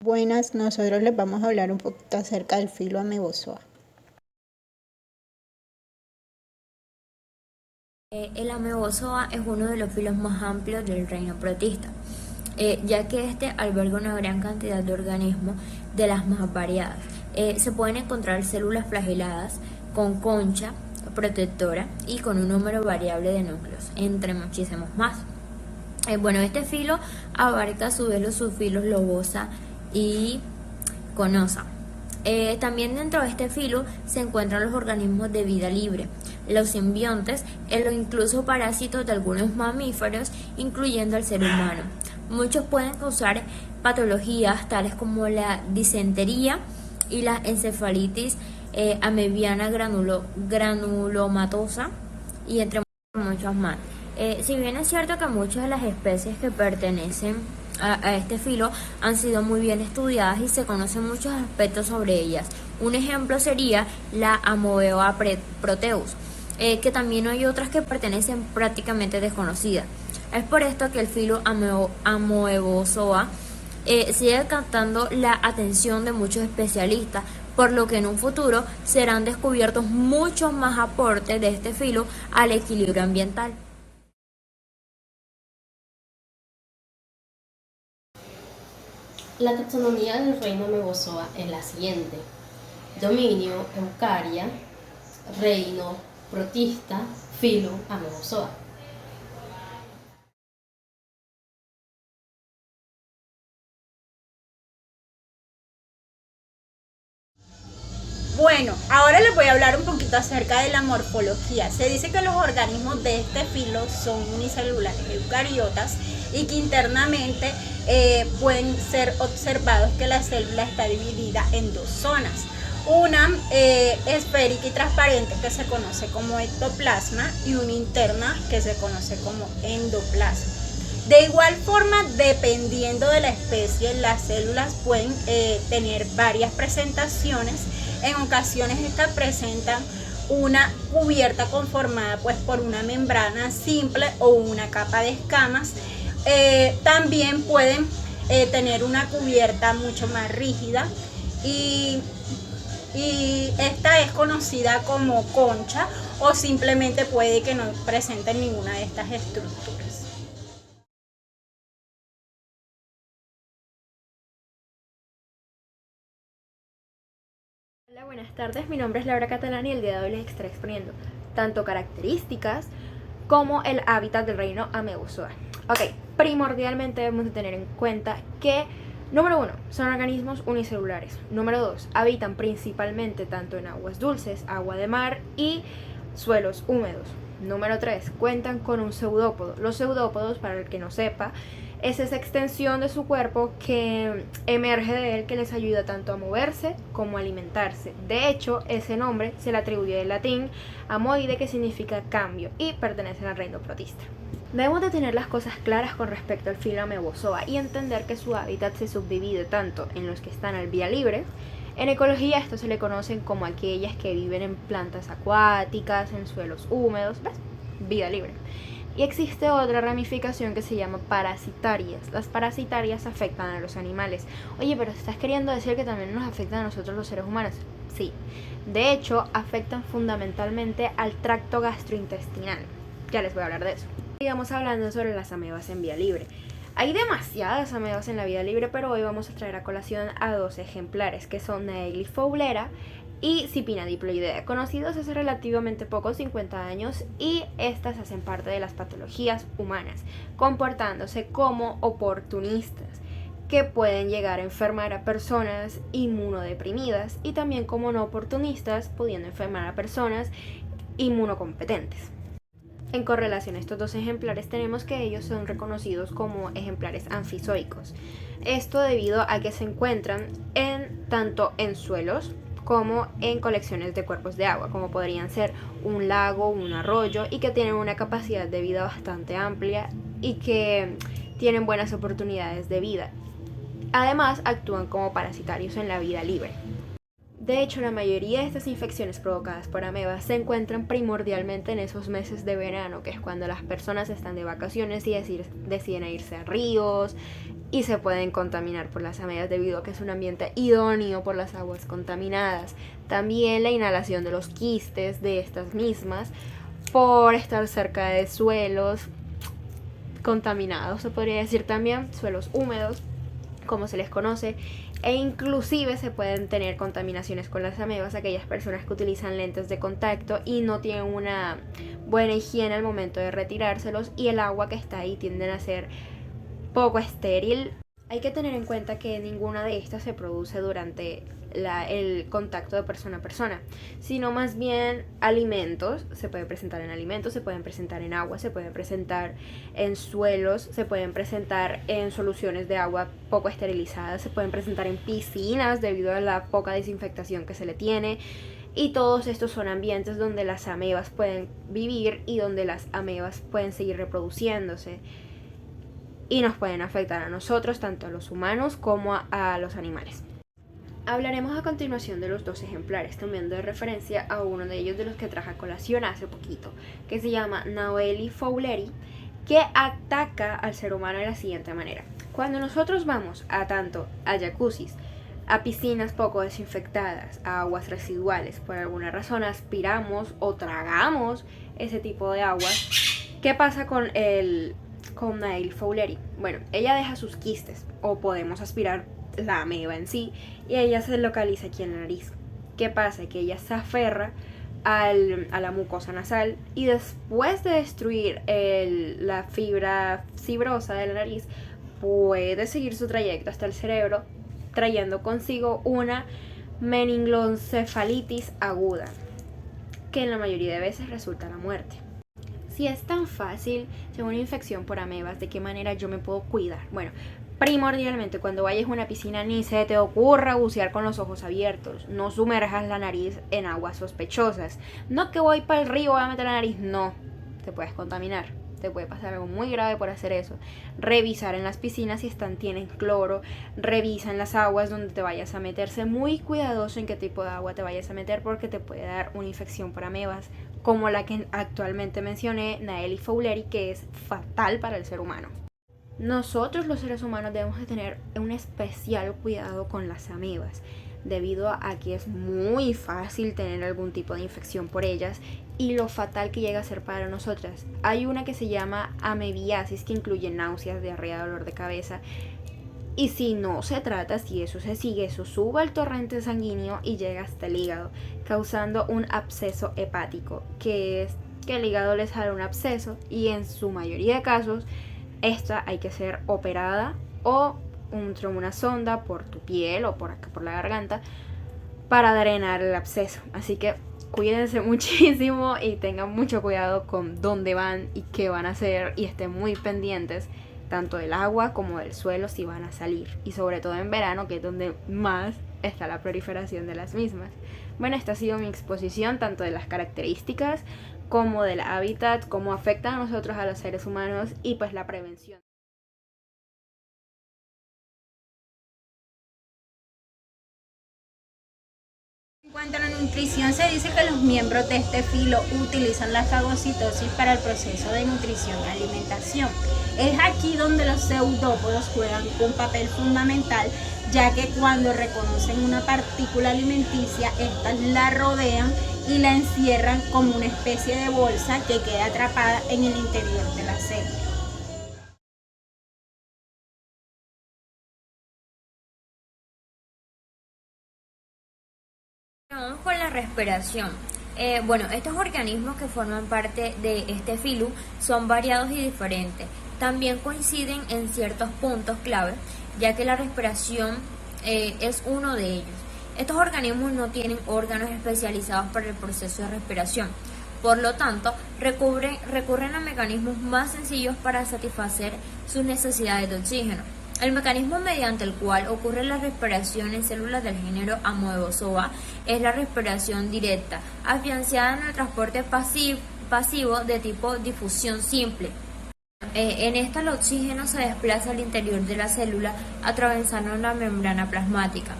Buenas, nosotros les vamos a hablar un poquito acerca del filo amebozoa. El amebozoa es uno de los filos más amplios del reino protista, ya que este alberga una gran cantidad de organismos de las más variadas. Se pueden encontrar células flageladas con concha protectora y con un número variable de núcleos, entre muchísimos más. Este filo abarca a su vez los subfilos lobosa y conosa. También dentro de este filo se encuentran los organismos de vida libre, los simbiontes o incluso parásitos de algunos mamíferos, incluyendo al ser humano. Muchos pueden causar patologías tales como la disentería y la encefalitis amebiana granulomatosa y entre muchos más. Si bien es cierto que muchas de las especies que pertenecen a este filo han sido muy bien estudiadas y se conocen muchos aspectos sobre ellas. Un ejemplo sería la Amoeba proteus, que también hay otras que pertenecen prácticamente desconocidas. Es por esto que el filo Amoebozoa sigue captando la atención de muchos especialistas, por lo que en un futuro serán descubiertos muchos más aportes de este filo al equilibrio ambiental. La taxonomía del reino amebozoa es la siguiente: dominio Eukarya, reino protista, filo amebozoa. Bueno, ahora les voy a hablar un poquito acerca de la morfología. Se dice que los organismos de este filo son unicelulares eucariotas y que internamente pueden ser observados que la célula está dividida en dos zonas. Una esférica y transparente que se conoce como ectoplasma y una interna que se conoce como endoplasma. De igual forma, dependiendo de la especie, las células pueden tener varias presentaciones. En ocasiones estas presentan una cubierta conformada pues por una membrana simple o una capa de escamas. También pueden tener una cubierta mucho más rígida y esta es conocida como concha, o simplemente puede que no presenten ninguna de estas estructuras. Hola, buenas tardes. Mi nombre es Laura Catalán y el día de hoy les estaré exponiendo tanto características como el hábitat del reino amebozoa. Ok, primordialmente debemos de tener en cuenta que, número 1, son organismos unicelulares. Número 2, habitan principalmente tanto en aguas dulces, agua de mar y suelos húmedos. Número 3, cuentan con un pseudópodo. Los pseudópodos, para el que no sepa, es esa extensión de su cuerpo que emerge de él, que les ayuda tanto a moverse como a alimentarse. De hecho, ese nombre se le atribuye del latín amoide, que significa cambio, y pertenece al reino protista. Debemos de tener las cosas claras con respecto al filo amebozoa y entender que su hábitat se subdivide tanto en los que están al vía libre. En ecología esto se le conocen como aquellas que viven en plantas acuáticas, en suelos húmedos, ¿ves? Vida libre. Y existe otra ramificación que se llama parasitarias. Las parasitarias afectan a los animales. Oye, pero ¿estás queriendo decir que también nos afectan a nosotros los seres humanos? Sí. De hecho, afectan fundamentalmente al tracto gastrointestinal. Ya les voy a hablar de eso. Sigamos hablando sobre las amebas en vía libre. Hay demasiadas amebas en la vida libre, pero hoy vamos a traer a colación a dos ejemplares, que son Naegeli foulera y Cipina diploidea, conocidos hace relativamente poco, 50 años, y estas hacen parte de las patologías humanas, comportándose como oportunistas, que pueden llegar a enfermar a personas inmunodeprimidas y también como no oportunistas, pudiendo enfermar a personas inmunocompetentes. En correlación a estos dos ejemplares tenemos que ellos son reconocidos como ejemplares anfizoicos. Esto debido a que se encuentran tanto en suelos como en colecciones de cuerpos de agua, como podrían ser un lago, un arroyo, y que tienen una capacidad de vida bastante amplia y que tienen buenas oportunidades de vida. Además, actúan como parasitarios en la vida libre. De hecho, la mayoría de estas infecciones provocadas por amebas se encuentran primordialmente en esos meses de verano, que es cuando las personas están de vacaciones y deciden irse a ríos, y se pueden contaminar por las amebas debido a que es un ambiente idóneo por las aguas contaminadas. También la inhalación de los quistes de estas mismas por estar cerca de suelos contaminados, se podría decir también, suelos húmedos, como se les conoce, e inclusive se pueden tener contaminaciones con las amebas aquellas personas que utilizan lentes de contacto y no tienen una buena higiene al momento de retirárselos, y el agua que está ahí tiende a ser poco estéril. Hay que tener en cuenta que ninguna de estas se produce durante el contacto de persona a persona, sino más bien alimentos. Se pueden presentar en alimentos, se pueden presentar en agua, se pueden presentar en suelos, se pueden presentar en soluciones de agua poco esterilizadas, se pueden presentar en piscinas debido a la poca desinfectación que se le tiene. Y todos estos son ambientes donde las amebas pueden vivir y donde las amebas pueden seguir reproduciéndose y nos pueden afectar a nosotros, tanto a los humanos como a los animales. Hablaremos a continuación de los dos ejemplares, tomando de referencia a uno de ellos de los que traje a colación hace poquito, que se llama Naoeli Fowleri, que ataca al ser humano de la siguiente manera. Cuando nosotros vamos a tanto a jacuzzis, a piscinas poco desinfectadas, a aguas residuales, por alguna razón aspiramos o tragamos ese tipo de aguas, ¿qué pasa con Naoeli Fowleri? Bueno, ella deja sus quistes, o podemos aspirar la ameba en sí, y ella se localiza aquí en la nariz. ¿Qué pasa? Que ella se aferra a la mucosa nasal, y después de destruir la fibra fibrosa de la nariz, puede seguir su trayecto hasta el cerebro, trayendo consigo una meningoencefalitis aguda, que en la mayoría de veces resulta la muerte. Si es tan fácil ser una infección por amebas, ¿de qué manera yo me puedo cuidar? Bueno, primordialmente cuando vayas a una piscina ni se te ocurra bucear con los ojos abiertos. No sumerjas la nariz en aguas sospechosas. No que voy para el río, voy a meter la nariz. No, te puedes contaminar. Te puede pasar algo muy grave por hacer eso. Revisar en las piscinas si tienen cloro. Revisa en las aguas donde te vayas a meter. Sé muy cuidadoso en qué tipo de agua te vayas a meter, porque te puede dar una infección por amebas, como la que actualmente mencioné, Naoeli Fowleri, que es fatal para el ser humano. Nosotros los seres humanos debemos de tener un especial cuidado con las amebas, debido a que es muy fácil tener algún tipo de infección por ellas y lo fatal que llega a ser para nosotras. Hay una que se llama amebiasis, que incluye náuseas, diarrea, dolor de cabeza, y si no se trata, si eso se sigue, eso sube al torrente sanguíneo y llega hasta el hígado, causando un absceso hepático, que es que el hígado le sale un absceso, y en su mayoría de casos esta hay que ser operada o una sonda por tu piel o por acá por la garganta para drenar el absceso. Así que cuídense muchísimo y tengan mucho cuidado con dónde van y qué van a hacer, y estén muy pendientes tanto del agua como del suelo si van a salir, y sobre todo en verano, que es donde más está la proliferación de las mismas. Bueno, esta ha sido mi exposición tanto de las características como del hábitat, cómo afectan a nosotros, a los seres humanos, y pues la prevención. En cuanto a la nutrición, se dice que los miembros de este filo utilizan la fagocitosis para el proceso de nutrición y alimentación. Es aquí donde los pseudópodos juegan un papel fundamental, ya que cuando reconocen una partícula alimenticia, estas la rodean y la encierran como una especie de bolsa que queda atrapada en el interior de la célula. Vamos con la respiración. Estos organismos que forman parte de este filo son variados y diferentes. También coinciden en ciertos puntos clave, ya que la respiración es uno de ellos. Estos organismos no tienen órganos especializados para el proceso de respiración. Por lo tanto, recurren a mecanismos más sencillos para satisfacer sus necesidades de oxígeno. El mecanismo mediante el cual ocurre la respiración en células del género Amoebozoa es la respiración directa, afianzada en el transporte pasivo de tipo difusión simple. En esta el oxígeno se desplaza al interior de la célula atravesando la membrana plasmática.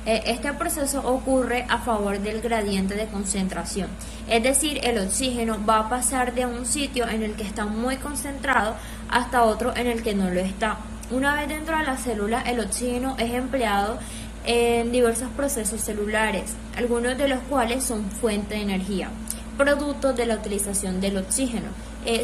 Este proceso ocurre a favor del gradiente de concentración, es decir, el oxígeno va a pasar de un sitio en el que está muy concentrado hasta otro en el que no lo está. Una vez dentro de la célula, el oxígeno es empleado en diversos procesos celulares, algunos de los cuales son fuente de energía, producto de la utilización del oxígeno.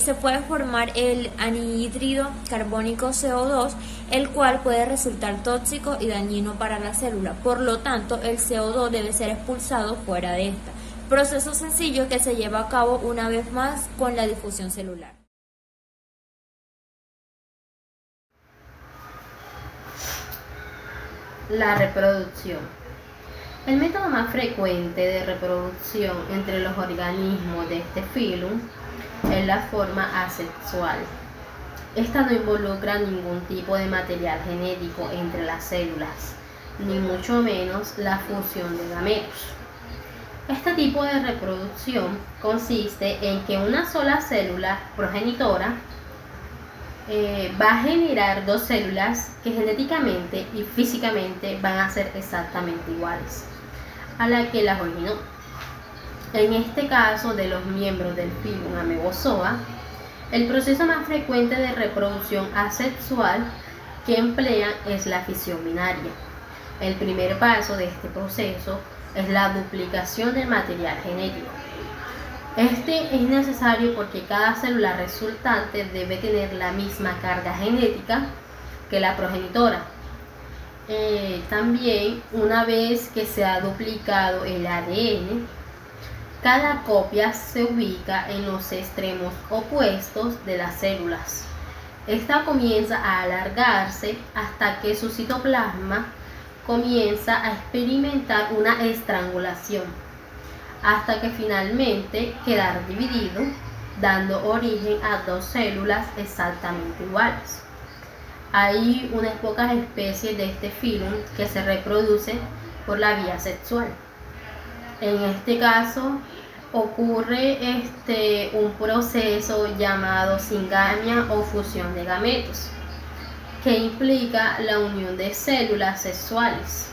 Se puede formar el anhídrido carbónico CO2, el cual puede resultar tóxico y dañino para la célula. Por lo tanto, el CO2 debe ser expulsado fuera de esta. Proceso sencillo que se lleva a cabo una vez más con la difusión celular. La reproducción. El método más frecuente de reproducción entre los organismos de este filum es la forma asexual. Esta no involucra ningún tipo de material genético entre las células, ni mucho menos la fusión de gametos. Este tipo de reproducción consiste en que una sola célula progenitora va a generar dos células que genéticamente y físicamente van a ser exactamente iguales a la que las originó. En este caso de los miembros del filum Amebozoa, el proceso más frecuente de reproducción asexual que emplean es la fisión binaria. El primer paso de este proceso es la duplicación del material genético. Este es necesario porque cada célula resultante debe tener la misma carga genética que la progenitora. También, una vez que se ha duplicado el ADN, cada copia se ubica en los extremos opuestos de las células. Esta comienza a alargarse hasta que su citoplasma comienza a experimentar una estrangulación, hasta que finalmente quedar dividido, dando origen a dos células exactamente iguales. Hay unas pocas especies de este filum que se reproducen por la vía sexual. En este caso ocurre un proceso llamado singamia o fusión de gametos, que implica la unión de células sexuales.